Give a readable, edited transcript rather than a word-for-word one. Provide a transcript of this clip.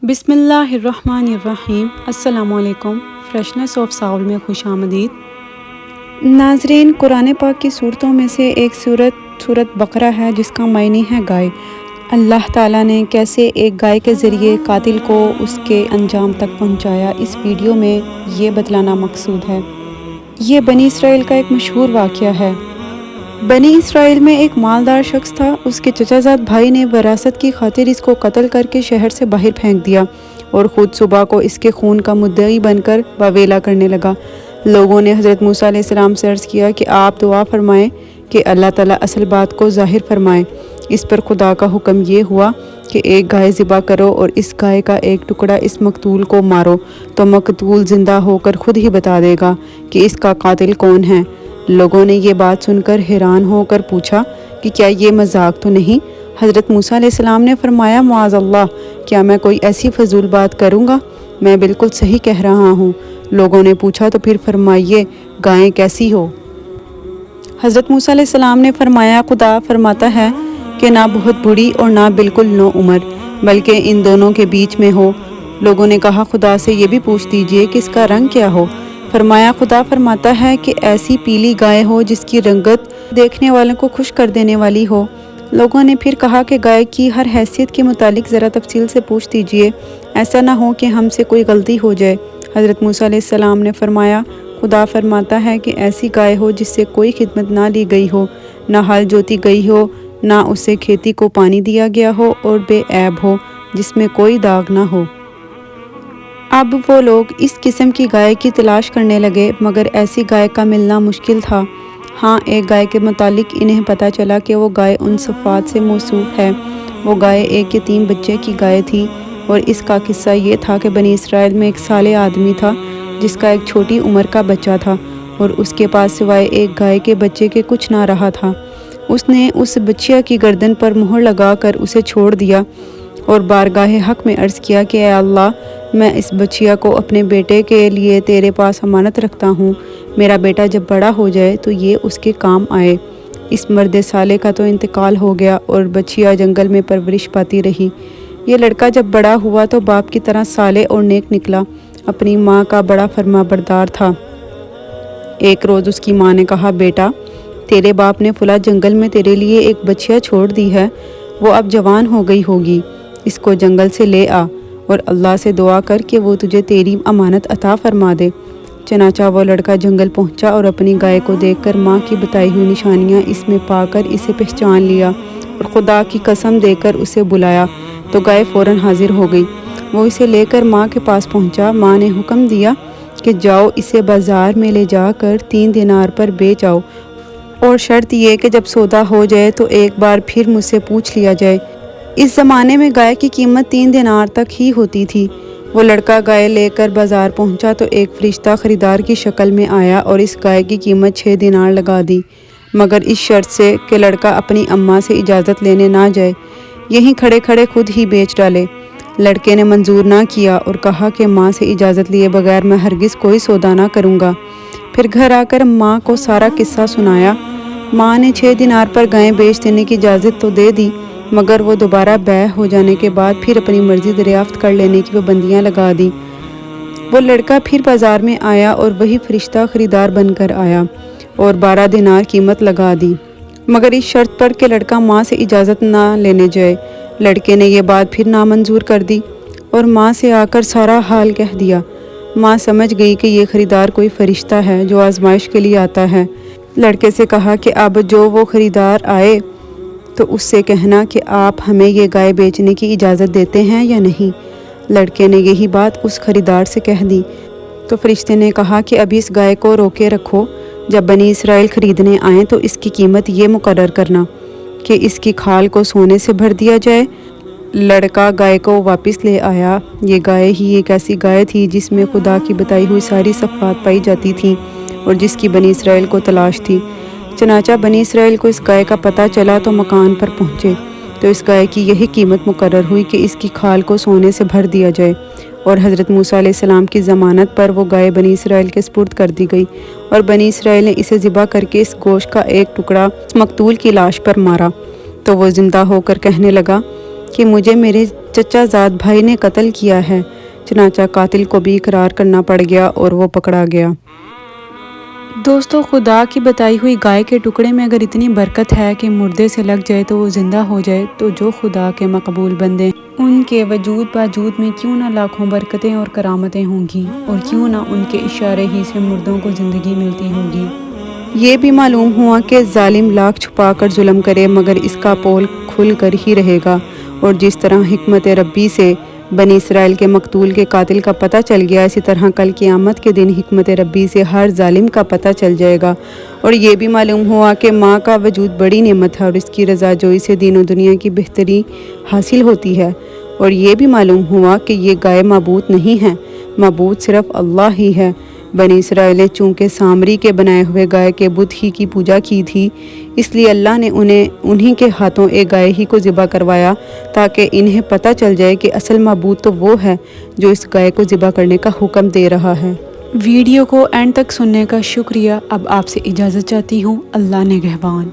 बिस्मिल्लाहिर्रहमानिर्रहीम। अस्सलाम वालेकुम। फ्रेशनेस ऑफ साउल में खुश आमदीद। नाज़रीन, कुरान पाक की सूरतों में से एक सूरत बकरा है जिसका मायने है गाय। अल्लाह ताला ने कैसे एक गाय के ज़रिए कातिल को उसके अंजाम तक पहुंचाया, इस वीडियो में ये बतलाना मकसूद है। ये बनी इसराइल का एक मशहूर वाक़या है। बनी इसराइल में एक मालदार शख्स था। उसके चचाजाद भाई ने विरासत की खातिर इसको कत्ल करके शहर से बाहर फेंक दिया और ख़ुद सुबह को इसके खून का मुद्दई बनकर वावेला करने लगा। लोगों ने हज़रत मूसा अलैहिस्सलाम से अर्ज़ किया कि आप दुआ फरमाएं कि अल्लाह ताला असल बात को ज़ाहिर फरमाए। इस पर खुदा का हुक्म ये हुआ कि एक गाय ज़िबा करो और इस गाय का एक टुकड़ा इस मकतूल को मारो, तो मकतूल ज़िंदा होकर खुद ही बता देगा कि इसका कातिल कौन है। लोगों ने ये बात सुनकर हैरान होकर पूछा कि क्या ये मजाक तो नहीं। हज़रत मूसा अलैहिस्सलाम ने फरमाया, माअज़ल्लाह, क्या मैं कोई ऐसी फजूल बात करूँगा? मैं बिल्कुल सही कह रहा हूँ। लोगों ने पूछा, तो फिर फरमाइए गायें कैसी हो? हज़रत मूसा अलैहिस्सलाम ने फरमाया, खुदा फरमाता है कि ना बहुत बूढ़ी और ना बिल्कुल नो उम्र, बल्कि इन दोनों के बीच में हो। लोगों ने कहा, खुदा से ये भी पूछ दीजिए कि इसका रंग क्या हो। फरमाया, खुदा फरमाता है कि ऐसी पीली गाय हो जिसकी रंगत देखने वालों को खुश कर देने वाली हो। लोगों ने फिर कहा कि गाय की हर हैसियत के मुतालिक ज़रा तफसील से पूछ दीजिए, ऐसा ना हो कि हमसे कोई गलती हो जाए। हज़रत मूसा अलैहिस्सलाम ने फरमाया, खुदा फरमाता है कि ऐसी गाय हो जिससे कोई खिदमत ना ली गई हो, ना हल जोती गई हो, ना उसे खेती को पानी दिया गया हो, और बेऐब हो, जिसमें कोई दाग ना हो। अब वो लोग इस किस्म की गाय की तलाश करने लगे, मगर ऐसी गाय का मिलना मुश्किल था। हाँ, एक गाय के मुतालिक इन्हें पता चला कि वो गाय उन सफ़ात से मौसूफ है। वो गाय एक यतीम बच्चे की गाय थी, और इसका किस्सा ये था कि बनी इसराइल में एक साले आदमी था जिसका एक छोटी उम्र का बच्चा था, और उसके पास सिवाय एक गाय के बच्चे के कुछ ना रहा था। उसने उस बच्चिया की गर्दन पर मुहर लगाकर उसे छोड़ दिया और बारगाह हक में अर्ज़ किया कि ऐ अल्लाह, मैं इस बच्चिया को अपने बेटे के लिए तेरे पास अमानत रखता हूँ। मेरा बेटा जब बड़ा हो जाए तो ये उसके काम आए। इस मर्द साले का तो इंतकाल हो गया और बच्चिया जंगल में परवरिश पाती रही। ये लड़का जब बड़ा हुआ तो बाप की तरह साले और नेक निकला। अपनी माँ का बड़ा फरमाबरदार था। एक रोज़ उसकी माँ ने कहा, बेटा, तेरे बाप ने फुला जंगल में तेरे लिए एक बच्चिया छोड़ दी है। वो अब जवान हो गई होगी। इसको जंगल से ले आ और अल्लाह से दुआ कर कि वो तुझे तेरी अमानत अता फरमा दे। चनाचा वो लड़का जंगल पहुंचा और अपनी गाय को देखकर माँ की बताई हुई निशानियाँ इसमें पाकर इसे पहचान लिया और खुदा की कसम देकर उसे बुलाया तो गाय फ़ौरन हाजिर हो गई। वो इसे लेकर माँ के पास पहुंचा। माँ ने हुक्म दिया कि जाओ, इसे बाज़ार में ले जाकर 3 दिनार पर बेच आओ, और शर्त ये कि जब सौदा हो जाए तो एक बार फिर मुझसे पूछ लिया जाए। इस ज़माने में गाय की कीमत 3 दिनार तक ही होती थी। वो लड़का गाय लेकर बाज़ार पहुंचा तो एक फरिश्ता ख़रीदार की शक्ल में आया और इस गाय की कीमत 6 दिनार लगा दी, मगर इस शर्त से कि लड़का अपनी अम्मा से इजाज़त लेने ना जाए, यहीं खड़े खड़े खुद ही बेच डाले। लड़के ने मंजूर ना किया और कहा कि माँ से इजाज़त लिए बगैर मैं हरगिज़ कोई सौदा ना करूँगा। फिर घर आकर माँ को सारा किस्सा सुनाया। माँ ने 6 दिनार पर गायें बेच देने की इजाज़त तो दे दी, मगर वो दोबारा बैह हो जाने के बाद फिर अपनी मर्ज़ी दरियाफ्त कर लेने की पाबंदियाँ लगा दी। वो लड़का फिर बाज़ार में आया और वही फरिश्ता ख़रीदार बनकर आया और 12 दिनार कीमत लगा दी, मगर इस शर्त पर कि लड़का माँ से इजाज़त ना लेने जाए। लड़के ने यह बात फिर नामंजूर कर दी और माँ से आकर सारा हाल कह दिया। माँ समझ गई कि ये ख़रीदार कोई फ़रिश्ता है जो आजमाइश के लिए आता है। लड़के से कहा कि अब जो वो ख़रीदार आए तो उससे कहना कि आप हमें ये गाय बेचने की इजाज़त देते हैं या नहीं। लड़के ने यही बात उस ख़रीदार से कह दी तो फरिश्ते ने कहा कि अभी इस गाय को रोके रखो, जब बनी इसराइल ख़रीदने आएँ तो इसकी कीमत ये मुकर्रर करना कि इसकी खाल को सोने से भर दिया जाए। लड़का गाय को वापस ले आया। ये गाय ही एक ऐसी गाय थी जिसमें खुदा की बताई हुई सारी सफ़ात पाई जाती थी और जिसकी बनी इसराइल को तलाश थी। चनाचा बनी इसराइल को इस गाय का पता चला तो मकान पर पहुँचे تو اس گائے کی یہی قیمت مقرر ہوئی کہ اس کی کھال کو سونے سے بھر دیا جائے، اور حضرت موسیٰ علیہ السلام کی ضمانت پر وہ گائے بنی اسرائیل کے سپرد کر دی گئی، اور بنی اسرائیل نے اسے ذبح کر کے اس گوشت کا ایک ٹکڑا مقتول کی لاش پر مارا، تو وہ زندہ ہو کر کہنے لگا کہ مجھے میرے چچا زاد بھائی نے قتل کیا ہے۔ چنانچہ قاتل کو بھی اقرار کرنا پڑ گیا اور وہ پکڑا گیا۔ دوستو، خدا کی بتائی ہوئی گائے کے ٹکڑے میں اگر اتنی برکت ہے کہ مردے سے لگ جائے تو وہ زندہ ہو جائے، تو جو خدا کے مقبول بندے ان کے وجود باجود میں کیوں نہ لاکھوں برکتیں اور کرامتیں ہوں گی، اور کیوں نہ ان کے اشارے ہی سے مردوں کو زندگی ملتی ہوگی۔ یہ بھی معلوم ہوا کہ ظالم لاکھ چھپا کر ظلم کرے مگر اس کا پول کھل کر ہی رہے گا، اور جس طرح حکمت ربی سے بنی اسرائیل کے مقتول کے قاتل کا پتہ چل گیا، اسی طرح کل قیامت کے دن حکمت ربی سے ہر ظالم کا پتہ چل جائے گا۔ اور یہ بھی معلوم ہوا کہ ماں کا وجود بڑی نعمت ہے، اور اس کی رضا جوئی سے دین و دنیا کی بہتری حاصل ہوتی ہے۔ اور یہ بھی معلوم ہوا کہ یہ گائے معبود نہیں ہے، معبود صرف اللہ ہی ہے۔ بنی اسرائیل نے چونکہ سامری کے بنائے ہوئے گائے کے بت ہی کی پوجا کی تھی، اس لیے اللہ نے انہی کے ہاتھوں ایک گائے ہی کو ذبح کروایا تاکہ انہیں پتہ چل جائے کہ اصل معبود تو وہ ہے جو اس گائے کو ذبح کرنے کا حکم دے رہا ہے۔ ویڈیو کو اینڈ تک سننے کا شکریہ۔ اب آپ سے اجازت چاہتی ہوں۔ اللہ نگہبان۔